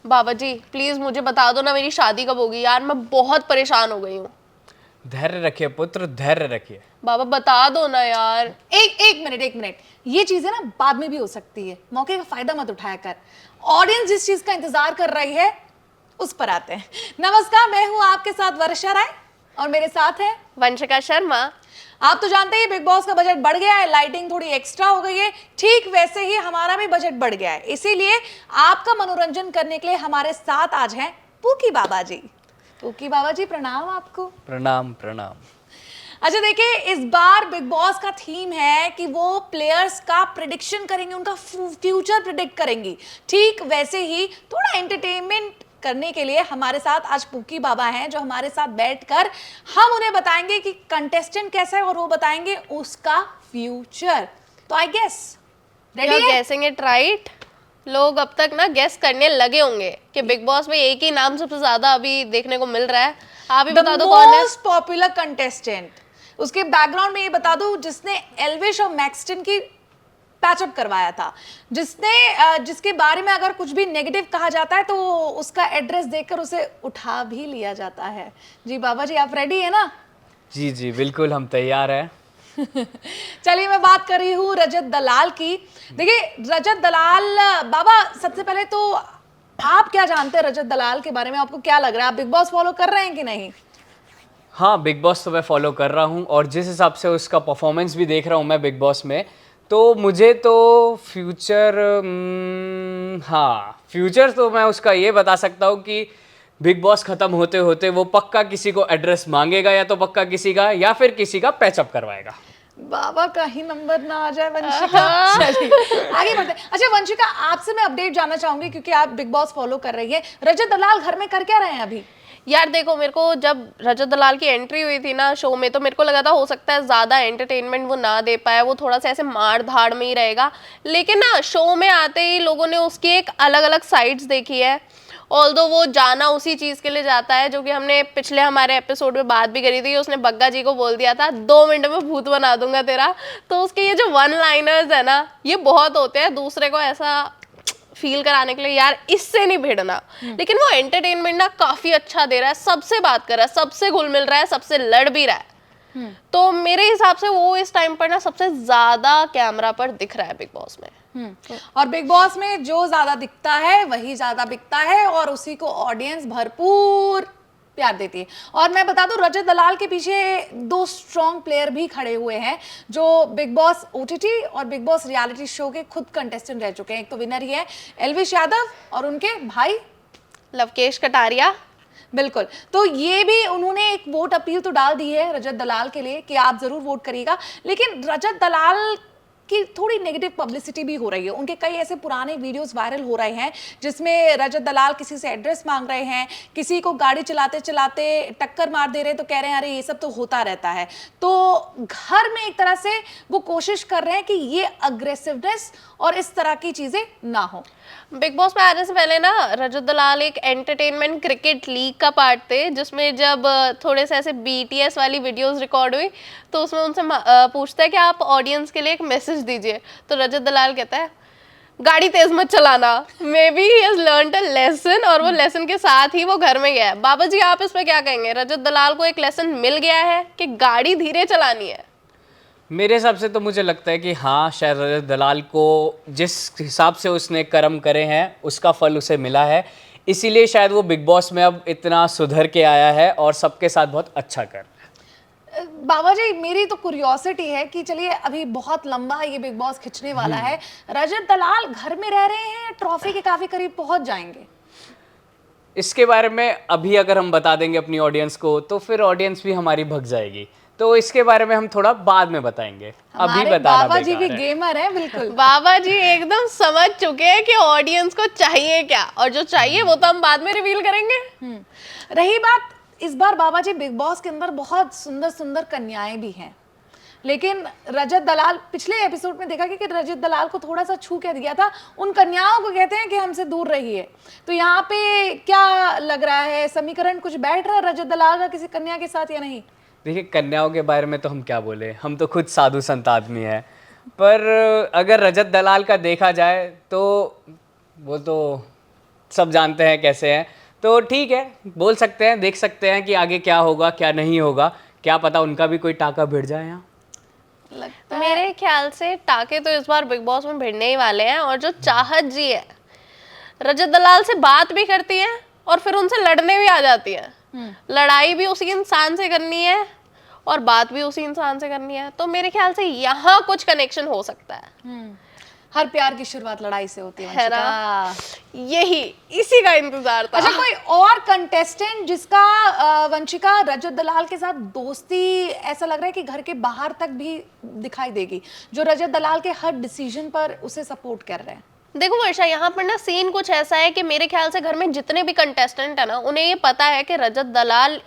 बाबा जी please मुझे बता दो ना मेरी शादी कब होगी यार, मैं बहुत परेशान हो गई हूँ। धैर्य रखिए पुत्र, धैर्य रखिए। बाबा बता दो ना यार। एक मिनट, ये चीजें ना बाद में भी हो सकती है, मौके का फायदा मत उठाया कर। ऑडियंस जिस चीज का इंतजार कर रही है उस पर आते हैं। नमस्कार, मैं हूं आपके साथ वर्षा राय और मेरे साथ है वंशिका शर्मा। आप तो जानते ही बिग बॉस का बजट बढ़ गया है, लाइटिंग थोड़ी एक्स्ट्रा हो गई है, ठीक वैसे ही हमारा भी बजट बढ़ गया है। इसीलिए आपका मनोरंजन करने के लिए हमारे साथ आज हैं पूकी बाबा जी। पूकी बाबा जी प्रणाम आपको। प्रणाम प्रणाम। अच्छा देखिए, इस बार बिग बॉस का थीम है कि वो प्लेयर्स का प्रिडिक्शन करेंगे, उनका फ्यूचर प्रिडिक्ट करेंगी। ठीक वैसे ही थोड़ा एंटरटेनमेंट करने के लिए हमारे साथ आज पूकी बाबा हैं, जो हमारे साथ बैठकर हम उन्हें बताएंगे कि कंटेस्टेंट कैसा है और वो बताएंगे उसका फ्यूचर। तो आई गेस रेडी है? गेसिंग इट राइट। लोग अब तक ना गेस करने लगे होंगे कि बिग बॉस में एक ही नाम सबसे ज्यादा अभी देखने को मिल रहा है। आप ही बता दो कौन है। मोस्ट पॉपुलर कंटेस्टेंट, उसके बैकग्राउंड में ये बता दूं, जिसने एल्विश और मैक्सटन की पैचअप करवाया था, जिसके बारे में अगर कुछ भी नेगेटिव कहा जाता है तो उसका एड्रेस देखकर उसे उठा भी लिया जाता है। जी बाबा जी, आप रेडी है ना? जी जी बिल्कुल, हम तैयार हैं। चलिए, मैं बात कर रही हूँ रजत दलाल की। देखिए रजत दलाल बाबा, सबसे पहले तो आप क्या जानते हैं रजत दलाल के बारे में? आपको क्या लग रहा है, आप बिग बॉस फॉलो कर रहे हैं कि नहीं? हाँ, बिग बॉस तो मैं फॉलो कर रहा हूँ और जिस हिसाब से उसका परफॉर्मेंस भी देख रहा हूँ मैं बिग बॉस में, तो मुझे तो फ्यूचर, हाँ फ्यूचर तो मैं उसका ये बता सकता हूँ कि बिग बॉस खत्म होते होते वो पक्का किसी को एड्रेस मांगेगा, या तो पक्का किसी का, या फिर किसी का पैचअप करवाएगा। बाबा का ही नंबर ना आ जाए वंशिका। चलिए आगे बढ़ते हैं। अच्छा वंशिका, आपसे मैं अपडेट जानना चाहूंगी क्योंकि आप बिग बॉस फॉलो कर रही है। रजत दलाल घर में कर क्या रहे हैं अभी? यार देखो, मेरे को जब रजत दलाल की एंट्री हुई थी ना शो में, तो मेरे को लगा था हो सकता है ज्यादा एंटरटेनमेंट वो ना दे पाए, वो थोड़ा सा ऐसे मार धाड़ में ही रहेगा। लेकिन ना शो में आते ही लोगों ने उसकी एक अलग अलग साइड्स देखी है। ऑल्दो वो जाना उसी चीज के लिए जाता है जो कि हमने पिछले हमारे एपिसोड में बात भी करी थी। उसने बग्गा जी को बोल दिया था 2 मिनट में भूत बना दूंगा तेरा। तो उसके ये जो वन लाइनर्स है ना, ये बहुत होते हैं दूसरे को ऐसा फील कराने के लिए यार इससे नहीं भिड़ना। लेकिन वो एंटरटेनमेंट ना काफी अच्छा दे रहा है, सबसे बात कर रहा है, सबसे घुल मिल रहा है, सबसे लड़ भी रहा है। तो मेरे हिसाब से वो इस टाइम पर ना सबसे ज्यादा कैमरा पर दिख रहा है बिग बॉस में। और बिग बॉस में जो ज्यादा दिखता है वही ज्यादा बिकता है और उसी को ऑडियंस भरपूर प्यार देती है। और मैं बता दूं, रजत दलाल के पीछे 2 स्ट्रॉन्ग प्लेयर भी खड़े हुए हैं जो बिग बॉस ओटीटी और बिग बॉस रियलिटी शो के खुद कंटेस्टेंट रह चुके हैं। एक तो विनर ही है एल्विश यादव और उनके भाई लवकेश कटारिया। बिल्कुल, तो ये भी उन्होंने एक वोट अपील तो डाल दी है रजत दलाल के लिए कि आप जरूर वोट करिएगा। लेकिन रजत दलाल की थोड़ी नेगेटिव पब्लिसिटी भी हो रही है। उनके कई ऐसे पुराने वीडियोस वायरल हो रहे हैं जिसमें रजत दलाल किसी से एड्रेस मांग रहे हैं, किसी को गाड़ी चलाते चलाते टक्कर मार दे रहे हैं, तो कह रहे हैं अरे ये सब तो होता रहता है। तो घर में एक तरह से वो कोशिश कर रहे हैं कि ये अग्रेसिवनेस और इस तरह की चीजें ना हो। बिग बॉस में आने से पहले ना रजत दलाल एक एंटरटेनमेंट क्रिकेट लीग का पार्ट थे, जिसमें जब थोड़े से ऐसे बीटीएस वाली वीडियोस रिकॉर्ड हुई तो उसमें उनसे पूछता है कि आप ऑडियंस के लिए एक मैसेज दीजिए। तो रजत दलाल कहता है गाड़ी तेज मत चलाना। May be he has learned a lesson, और वो लेसन के साथ ही वो घर में गया है। बाबा जी आप इस पे क्या कहेंगे? रजत दलाल को एक लेसन मिल गया है कि गाड़ी धीरे चलानी है? मेरे हिसाब से तो मुझे लगता है कि हाँ, शायद रजत दलाल को जिस हिसाब से उसने कर्म करे हैं उसका फल उसे मिला है, इसीलिए शायद वो बिग बॉस में अब इतना सुधर के आया है और सबके साथ बहुत अच्छा कर। बाबा जी मेरी तो क्यूरियोसिटी है कि चलिए अभी बहुत लंबा ये बिग बॉस खिंचने वाला है, रजत दलाल घर में रह रहे हैं, ट्रॉफी के काफी करीब पहुंच जाएंगे? इसके बारे में अभी अगर हम बता देंगे अपनी ऑडियंस को तो फिर ऑडियंस भी हमारी भग जाएगी, तो इसके बारे में हम थोड़ा बाद में बताएंगे। अभी बताना बाबा जी भी बेकार है। गेमर हैं बिल्कुल। बाबा जी एकदम समझ चुके हैं कि ऑडियंस को चाहिए क्या, और जो चाहिए वो तो हम बाद में रिवील करेंगे। रही बात, इस बार बाबा जी बिग बॉस के अंदर बहुत सुंदर सुंदर कन्याएं भी हैं, लेकिन रजत दलाल, पिछले एपिसोड में देखा कि रजत दलाल को थोड़ा सा छू के दिया था, उन कन्याओं को कहते हैं कि हमसे दूर रहिए। तो यहाँ पे क्या लग रहा है, समीकरण कुछ बैठ रहा है रजत दलाल का किसी कन्या के साथ या नहीं? देखिए, कन्याओं के बारे में तो हम क्या बोले, हम तो खुद साधु संत आदमी हैं। पर अगर रजत दलाल का देखा जाए तो वो तो सब जानते हैं कैसे हैं, तो ठीक है, बोल सकते हैं, देख सकते हैं कि आगे क्या होगा क्या नहीं होगा, क्या पता उनका भी कोई टाका भिड़ जाए यहाँ। लगता है मेरे ख्याल से टाके तो इस बार बिग बॉस में भिड़ने ही वाले हैं। और जो चाहत जी है, रजत दलाल से बात भी करती है और फिर उनसे लड़ने भी आ जाती है। लड़ाई भी उसी इंसान से करनी है और बात भी उसी इंसान से करनी है, तो मेरे ख्याल से यहाँ कुछ कनेक्शन हो सकता है। हर प्यार की शुरुआत लड़ाई से होती है ना? वंशिका। यही इसी का इंतजार था। अच्छा, कोई और कंटेस्टेंट जिसका वंशिका रजत दलाल के साथ दोस्ती ऐसा लग रहा है कि घर के बाहर तक भी दिखाई देगी, जो रजत दलाल के हर डिसीजन पर उसे सपोर्ट कर रहे हैं? देखो वर्षा, यहाँ पर ना सीन कुछ ऐसा है कि मेरे ख्याल से घर में जितने भी कंटेस्टेंट है ना, उन्हें ये पता है कि रजत दलाल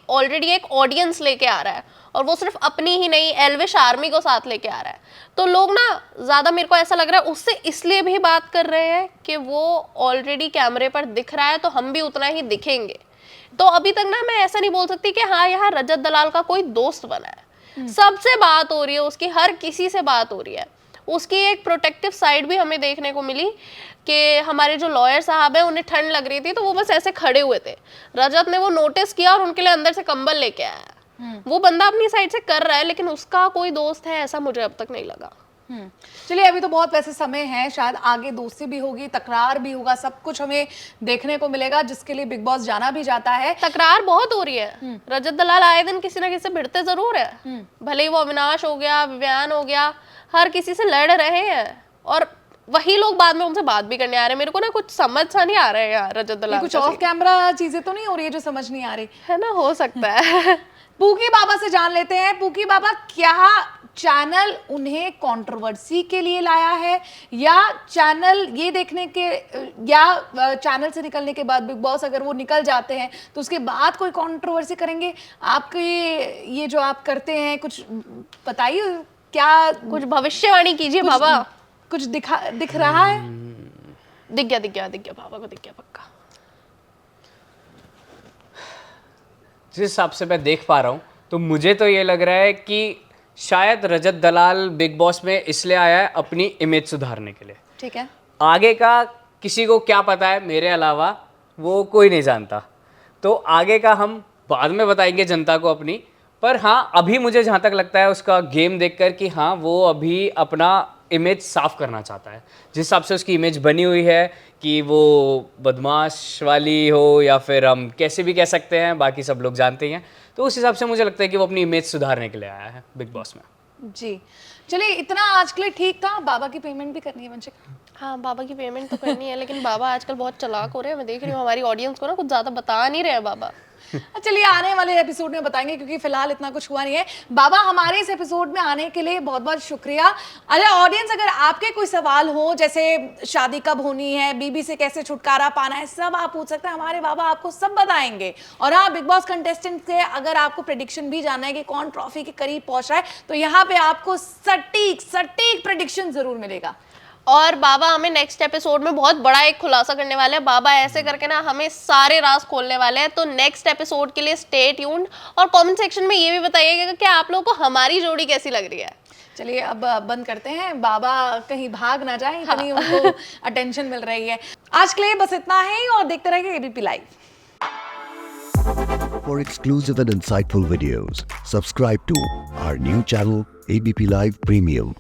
ऑलरेडी एक ऑडियंस लेके आ रहा है, और वो सिर्फ अपनी ही नहीं, एल्विश आर्मी को साथ लेके आ रहा है। तो लोग ना ज्यादा, मेरे को ऐसा लग रहा है, उससे इसलिए भी बात कर रहे हैं कि वो ऑलरेडी कैमरे पर दिख रहा है, तो हम भी उतना ही दिखेंगे। तो अभी तक ना मैं ऐसा नहीं बोल सकती कि हाँ यहाँ रजत दलाल का कोई दोस्त बना है। सबसे बात हो रही है उसकी, हर किसी से बात हो रही है। उसकी एक प्रोटेक्टिव साइड भी हमें देखने को मिली कि हमारे जो लॉयर साहब हैं, उन्हें ठंड लग रही थी तो वो बस ऐसे खड़े हुए थे। रजत ने वो नोटिस किया और उनके लिए अंदर से कंबल लेके आया। वो बंदा अपनी साइड से कर रहा है, लेकिन उसका कोई दोस्त है ऐसा मुझे अब तक नहीं लगा। चलिए, अभी तो बहुत वैसे समय है, शायद आगे दोस्ती भी होगी, तकरार भी होगा, सब कुछ हमें देखने को मिलेगा, जिसके लिए बिग बॉस जाना भी जाता है। तकरार बहुत हो रही है। रजत दलाल आए दिन किसी ना किसी से भिड़ते जरूर है। भले ही वो अविनाश हो गया, विवियान हो गया, हर किसी से लड़ रहे हैं, और वही लोग बाद में उनसे बात भी करने आ रहे हैं। मेरे को ना कुछ समझ सा नहीं आ रहा है यार रजत दलाल। कुछ ऑफ कैमरा चीजें तो नहीं हो रही है जो समझ नहीं आ रही है ना? हो सकता है। पूकी बाबा से जान लेते हैं। पूकी बाबा, क्या चैनल उन्हें कंट्रोवर्सी के लिए लाया है, या चैनल ये देखने के, या चैनल से निकलने के बाद बिग बॉस अगर वो निकल जाते हैं तो उसके बाद कोई कंट्रोवर्सी करेंगे? आपके ये जो आप करते हैं, कुछ बताइए, क्या कुछ भविष्यवाणी कीजिए बाबा। कुछ दिख रहा है? दिख गया बाबा को, दिख गया पक्का। जिस हिसाब से मैं देख पा रहा हूँ, तो मुझे तो ये लग रहा है कि शायद रजत दलाल बिग बॉस में इसलिए आया है अपनी इमेज सुधारने के लिए। ठीक है। आगे का किसी को क्या पता है, मेरे अलावा वो कोई नहीं जानता, तो आगे का हम बाद में बताएंगे जनता को अपनी। पर हाँ, अभी मुझे जहाँ तक लगता है उसका गेम देखकर कि हाँ, वो अभी अपना इमेज साफ करना चाहता है। जिस हिसाब से उसकी इमेज बनी हुई है कि वो बदमाश वाली हो, या फिर हम कैसे भी कह सकते हैं, बाकी सब लोग जानते ही हैं, तो उस हिसाब से मुझे लगता है कि वो अपनी इमेज सुधारने के लिए आया है बिग बॉस में। जी, चलिए, इतना आज के लिए ठीक था। बाबा की पेमेंट भी करनी है वंशिका। हाँ, बाबा की पेमेंट तो करनी है, लेकिन बाबा आजकल बहुत चालाक हो रहे हैं। मैं देख रही हूँ हमारी ऑडियंस को ना कुछ ज्यादा बता नहीं रहे हैं बाबा। चलिए, आने वाले एपिसोड में बताएंगे, क्योंकि फिलहाल इतना कुछ हुआ नहीं है। बाबा, हमारे इस एपिसोड में आने के लिए बहुत बहुत शुक्रिया। अरे ऑडियंस, अगर आपके कोई सवाल हो, जैसे शादी कब होनी है, बीबी से कैसे छुटकारा पाना है, सब आप पूछ सकते हैं। हमारे बाबा आपको सब बताएंगे। और हाँ, बिग बॉस कंटेस्टेंट से अगर आपको प्रेडिक्शन भी जानना है कि कौन ट्रॉफी के करीब पहुंच रहा है, तो यहाँ पे आपको सटीक प्रेडिक्शन जरूर मिलेगा। और बाबा हमें नेक्स्ट एपिसोड में बहुत बड़ा एक खुलासा करने वाले हैं। बाबा ऐसे करके ना हमें सारे राज खोलने वाले हैं। तो नेक्स्ट एपिसोड के लिए स्टे ट्यून्ड, और कमेंट सेक्शन में ये भी बताइएगा कि आप लोगों को हमारी जोड़ी कैसी लग रही है। चलिए, अब बंद करते हैं। बाबा कहीं भाग ना जाए, इतनी उनको अटेंशन मिल रही है। आज के लिए बस इतना है, और देखते रहिए ABP live. For exclusive and insightful videos, subscribe to our new channel ABP Live Premium.